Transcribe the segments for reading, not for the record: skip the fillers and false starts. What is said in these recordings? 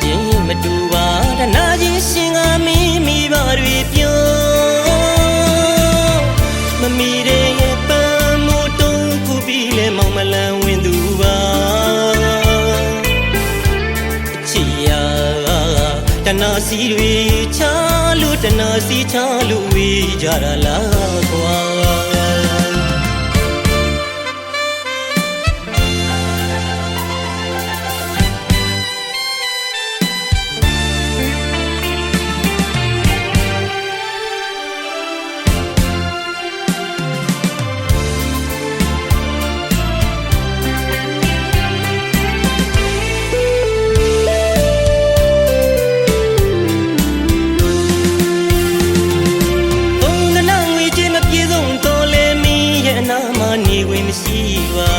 ခြင်းမတူပါတနာချင်းရှင်ကမိမိပါတွေပြောမမီတဲ့ပန်းမို့တုံးခုပြီးလဲမောင်မလန်ဝင်သူပါချီယာတနာစီတွေချလို့တနာစီချလို့ဝေးကြတာလားကွာနေဝင်မရှိပါ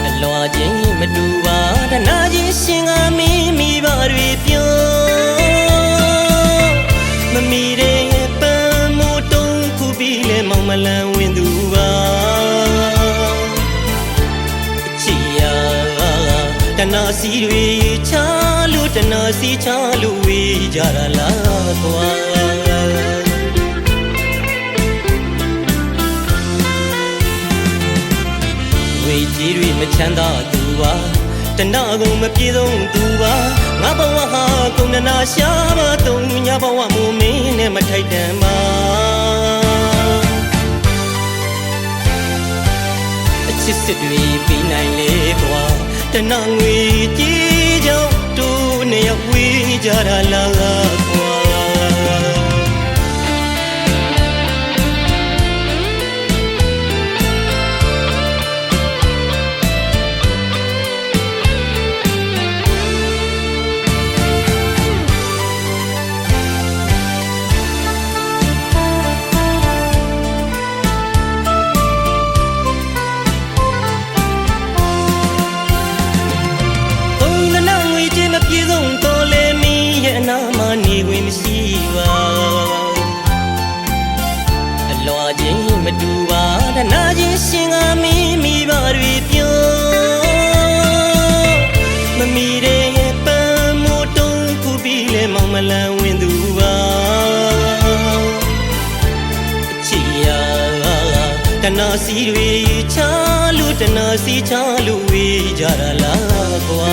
အလွာချင်းမတူပါတနာချင်းရှင်ကမိမိပါတွေပြောမမီတဲ့ပန်းမို့တုံးခုပြီးလဲမောင်မလန်ဝင်သူပါချီယာတနာစီတွေချလို့တနာစီချလို့ဝေးကြတာလားကွာကြီးတွေမချမ်းသာသူပါတနာကုန်မပြေဆုံးသူပါငါဘဝဟာကုန်နာရှာပါတုံညဘဝမိုးမင်းနဲ့မထိုက်တန်ပါအချစ်စစ်တွေပြီးနိုင်လေကွာတနာငွေကြီးကြောင့်တို့နဲ့ဝေးကြတာလားကွာပြေဆုံးတော်လဲမင်းရဲ့အနာမနေဝင်မရှိပါအလွာချင်းမတူပါတနာချင်းရှင်ကမိမိပါတွေပြောမမီတဲ့ပန်းမို့တုံးခုပြီးလဲမောင်မလန်ဝင်သူပါချီယာတနာစီတွေချလို့တနာစီချလို့ဝေးကြတာလားကွာ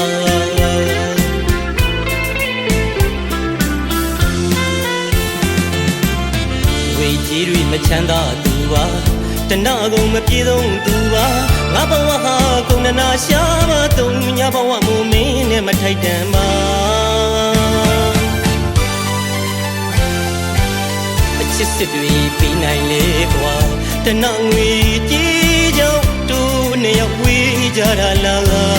ကြီးတွေမချမ်းသာသူပါတနာကုန်မပြေဆုံးသူပါငါဘဝဟာကုန်နာရှာပါတုံညဘဝမိုးမင်းနဲ့မထိုက်တန်ပါအချစ်စစ်တွေပြီးနိုင်လေကွာတနာငွေကြီးကြောင့်တို့နဲ့ဝေးကြတာလား